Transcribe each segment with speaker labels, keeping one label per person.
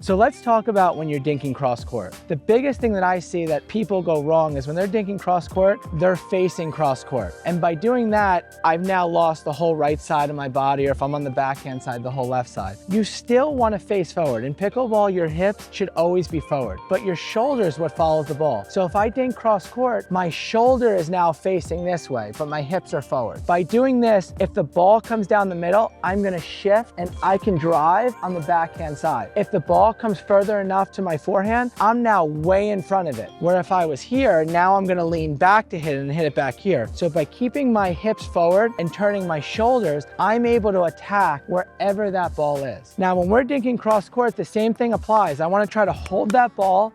Speaker 1: So let's talk about when you're dinking cross court. The biggest thing that I see that people go wrong is when they're dinking cross court, they're facing cross court. And by doing that, I've now lost the whole right side of my body, or if I'm on the backhand side, the whole left side. You still want to face forward. In pickleball, your hips should always be forward, but your shoulder is what follows the ball. So if I dink cross court, my shoulder is now facing this way, but my hips are forward. By doing this, if the ball comes down the middle, I'm going to shift and I can drive on the backhand side. If the ball comes further enough to my forehand, I'm now way in front of it. Where if I was here, now I'm going to lean back to hit it and hit it back here. So by keeping my hips forward and turning my shoulders, I'm able to attack wherever that ball is. Now, when we're dinking cross court, the same thing applies. I want to try to hold that ball,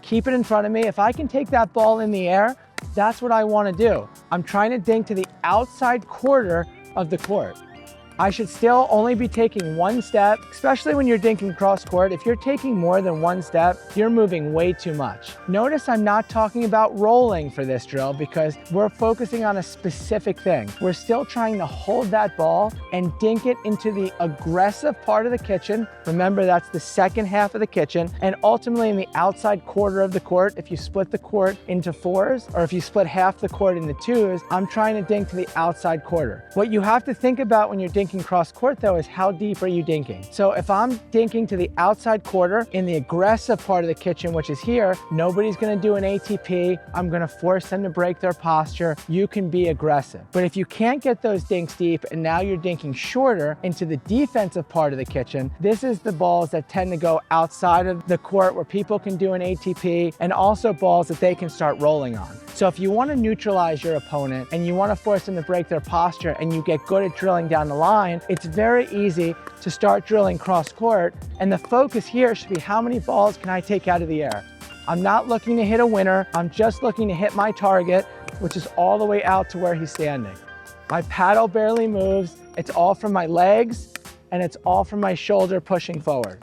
Speaker 1: keep it in front of me. If I can take that ball in the air, that's what I want to do. I'm trying to dink to the outside quarter of the court. I should still only be taking one step, especially when you're dinking cross court. If you're taking more than one step, you're moving way too much. Notice I'm not talking about rolling for this drill because we're focusing on a specific thing. We're still trying to hold that ball and dink it into the aggressive part of the kitchen. Remember, that's the second half of the kitchen, and ultimately in the outside quarter of the court. If you split the court into fours, or if you split half the court into twos, I'm trying to dink to the outside quarter. What you have to think about when you're dinking cross court though is how deep are you dinking? So if I'm dinking to the outside quarter in the aggressive part of the kitchen, which is here, nobody's gonna do an ATP. I'm gonna force them to break their posture. You can be aggressive. But if you can't get those dinks deep and now you're dinking shorter into the defensive part of the kitchen, this is the balls that tend to go outside of the court where people can do an ATP, and also balls that they can start rolling on. So if you want to neutralize your opponent and you want to force them to break their posture and you get good at drilling down the line, it's very easy to start drilling cross court. And the focus here should be how many balls can I take out of the air? I'm not looking to hit a winner. I'm just looking to hit my target, which is all the way out to where he's standing. My paddle barely moves. It's all from my legs and it's all from my shoulder pushing forward.